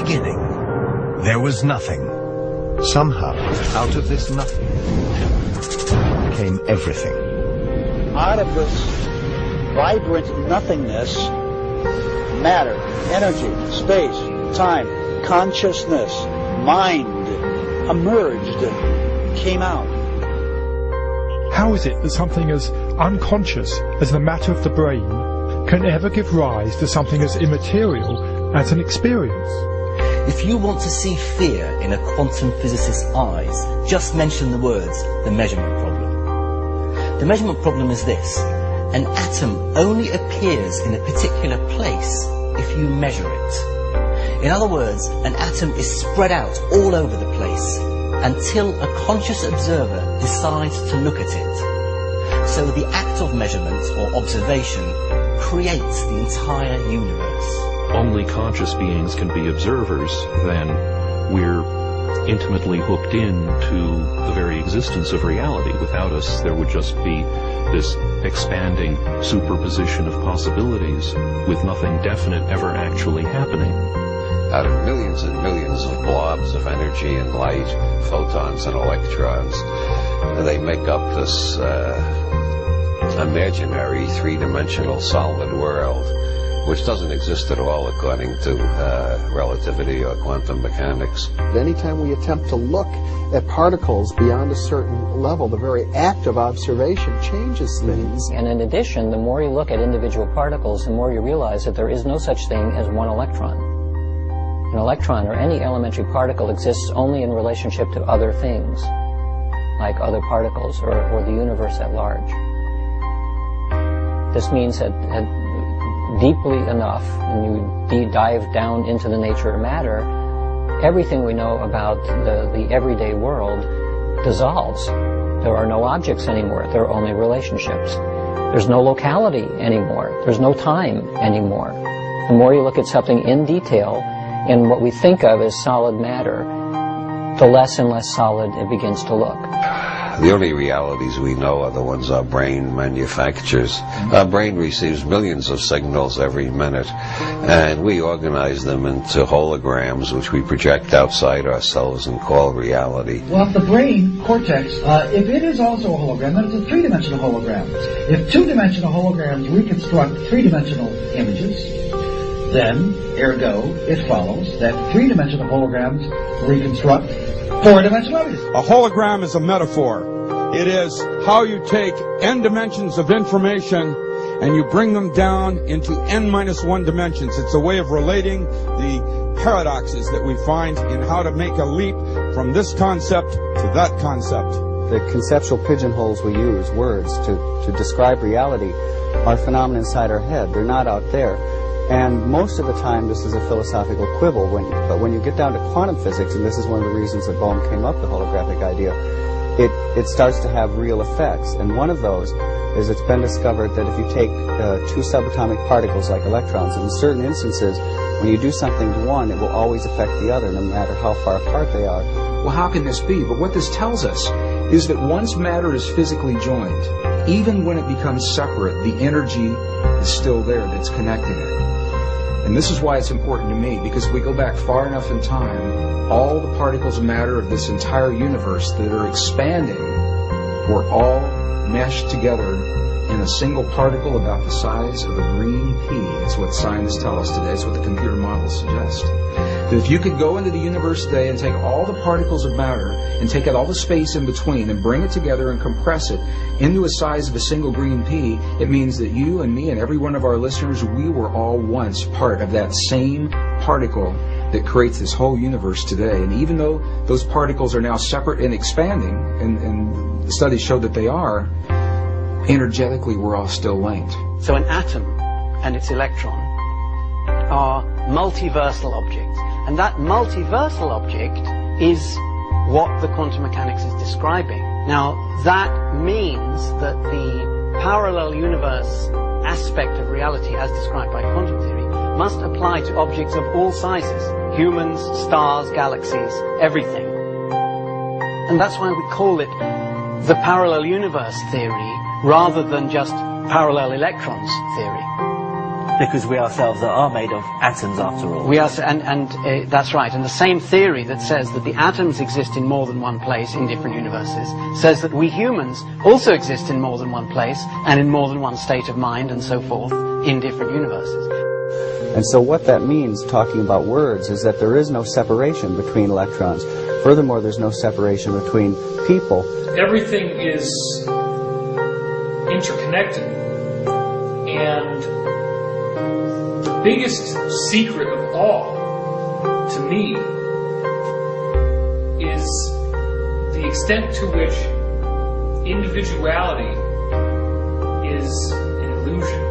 beginning, there was nothing. Somehow, out of this nothing came everything. Out of this vibrant nothingness, matter, energy, space, time, consciousness, mind emerged, came out. How is it that something as unconscious as the matter of the brain can ever give rise to something as immaterial as an experience? If you want to see fear in a quantum physicist's eyes, just mention the words, the measurement problem. The measurement problem is this: an atom only appears in a particular place if you measure it. In other words, an atom is spread out all over the place until a conscious observer decides to look at it. So the act of measurement or observation creates the entire universe. Only conscious beings can be observers, then we're intimately hooked into the very existence of reality. Without us, there would just be this expanding superposition of possibilities with nothing definite ever actually happening. Out of millions and millions of blobs of energy and light, photons and electrons, they make up this imaginary three-dimensional solid world, which doesn't exist at all according to relativity or quantum mechanics. Anytime we attempt to look at particles beyond a certain level, the very act of observation changes things. And in addition, the more you look at individual particles, the more you realize that there is no such thing as one electron. An electron, or any elementary particle, exists only in relationship to other things, like other particles or the universe at large. This means that deeply enough, when you dive down into the nature of matter, everything we know about the everyday world dissolves. There are no objects anymore. There are only relationships. There's no locality anymore. There's no time anymore. The more you look at something in detail, in what we think of as solid matter, the less and less solid it begins to look. The only realities we know are the ones our brain manufactures. Our brain receives millions of signals every minute, and we organize them into holograms, which we project outside ourselves and call reality. Well, if the brain cortex, if it is also a hologram, then it's a three-dimensional hologram. If two-dimensional holograms reconstruct three-dimensional images, then, ergo, it follows that three-dimensional holograms reconstruct four-dimensional images. A hologram is a metaphor. It is how you take n dimensions of information and you bring them down into n-1 dimensions. It's a way of relating the paradoxes that we find in how to make a leap from this concept to that concept. The conceptual pigeonholes we use, words, to describe reality, are phenomena inside our head. They're not out there. And most of the time this is a philosophical quibble, but when you get down to quantum physics, and this is one of the reasons that Bohm came up with the holographic idea, it starts to have real effects. And one of those is it's been discovered that if you take two subatomic particles like electrons, in certain instances, when you do something to one, it will always affect the other, no matter how far apart they are. Well, how can this be? But what this tells us is that once matter is physically joined, even when it becomes separate, the energy is still there that's connecting it. And this is why it's important to me, because if we go back far enough in time, all the particles of matter of this entire universe that are expanding were all meshed together in a single particle about the size of a green pea. That's what scientists tell us today. It's what the computer models suggest. That if you could go into the universe today and take all the particles of matter and take out all the space in between and bring it together and compress it into a size of a single green pea, it means that you and me and every one of our listeners, we were all once part of that same particle that creates this whole universe today. And even though those particles are now separate and expanding, and the studies show that they are, energetically we're all still linked. So an atom and its electron are multiversal objects. And that multiversal object is what the quantum mechanics is describing. Now, that means that the parallel universe aspect of reality as described by quantum theory must apply to objects of all sizes. Humans, stars, galaxies, everything. And that's why we call it the parallel universe theory rather than just parallel electrons theory. Because we ourselves are made of atoms after all. We are, that's right. And the same theory that says that the atoms exist in more than one place in different universes says that we humans also exist in more than one place and in more than one state of mind and so forth in different universes. And so what that means, talking about words, is that there is no separation between electrons. Furthermore, there's no separation between people. Everything is interconnected, and the biggest secret of all, to me, is the extent to which individuality is an illusion.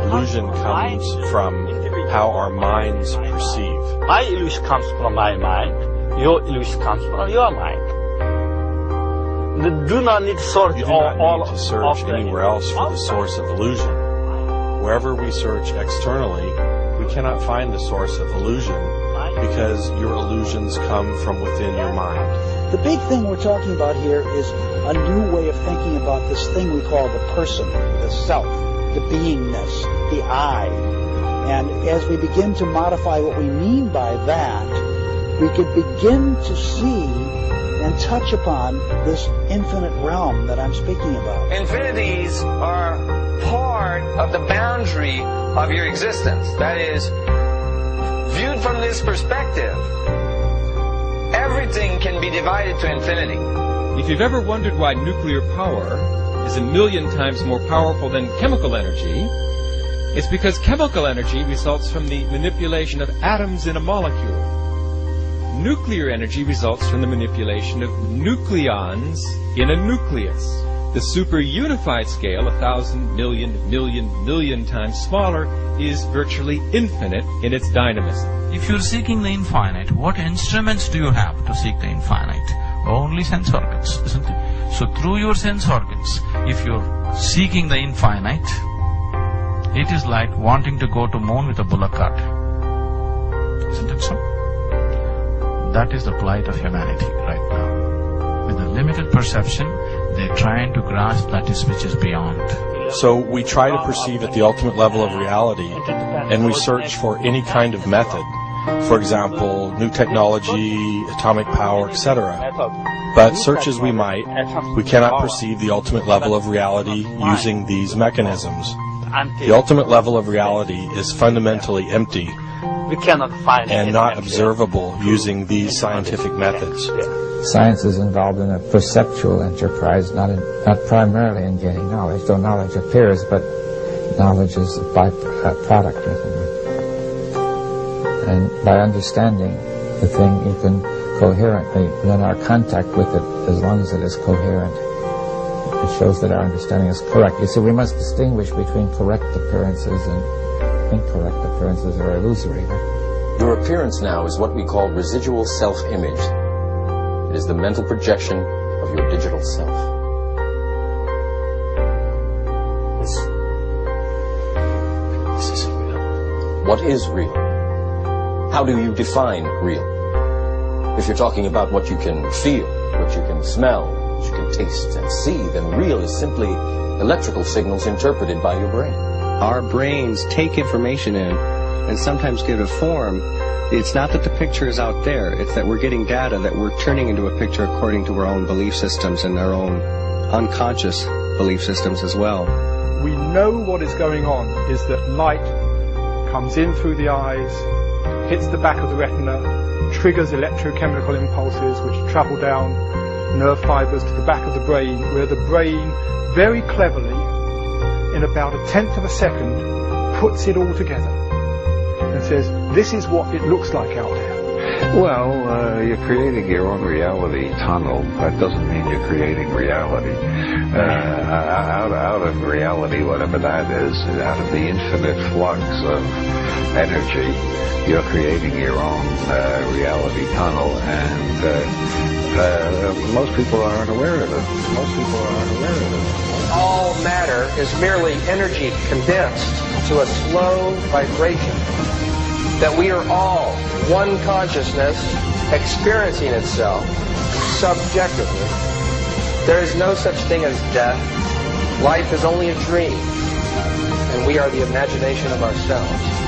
Illusion comes from how our minds perceive. My illusion comes from my mind. Your illusion comes from your mind. Do not need to search anywhere else for the source of illusion. Wherever we search externally, we cannot find the source of illusion because your illusions come from within your mind. The big thing we're talking about here is a new way of thinking about this thing we call the person, the self, the beingness, the I. And as we begin to modify what we mean by that, we could begin to see and touch upon this infinite realm that I'm speaking about. Infinities are part of the boundary of your existence. That is, viewed from this perspective, everything can be divided to infinity. If you've ever wondered why nuclear power is 1,000,000 times more powerful than chemical energy, it's because chemical energy results from the manipulation of atoms in a molecule. Nuclear energy results from the manipulation of nucleons in a nucleus. The super-unified scale, 1,000, million times smaller, is virtually infinite in its dynamism. If you're seeking the infinite, what instruments do you have to seek the infinite? Only sense organs, isn't it? So through your sense organs, if you're seeking the infinite, it is like wanting to go to moon with a bullock cart. Isn't it so? That is the plight of humanity right now. With a limited perception, they're trying to grasp that which is beyond. So we try to perceive at the ultimate level of reality, and we search for any kind of method. For example, new technology, atomic power, etc. But search as we might, we cannot perceive the ultimate level of reality using these mechanisms. The ultimate level of reality is fundamentally empty. We cannot find and not observable using these scientific methods. Science is involved in a perceptual enterprise, not primarily in gaining knowledge, though knowledge appears, but knowledge is a byproduct of it. And by understanding the thing, you can coherently run our contact with it as long as it is coherent. It shows that our understanding is correct. You see, we must distinguish between correct appearances and incorrect appearances are illusory. Your appearance now is what we call residual self-image. It is the mental projection of your digital self. This isn't real. What is real? How do you define real? If you're talking about what you can feel, what you can smell, what you can taste and see, then real is simply electrical signals interpreted by your brain. Our brains take information in and sometimes give it a form. It's not that the picture is out there, it's that we're getting data that we're turning into a picture according to our own belief systems and our own unconscious belief systems as well. We know what is going on is that light comes in through the eyes, hits the back of the retina, triggers electrochemical impulses which travel down nerve fibers to the back of the brain, where the brain very cleverly, in about 1/10 of a second, puts it all together and says, this is what it looks like out there. Well, you're creating your own reality tunnel. That doesn't mean you're creating reality. Out of reality, whatever that is, out of the infinite flux of energy, you're creating your own reality tunnel, and most people aren't aware of it. All matter is merely energy condensed to a slow vibration. That we are all one consciousness experiencing itself subjectively. There is no such thing as death. Life is only a dream. and we are the imagination of ourselves.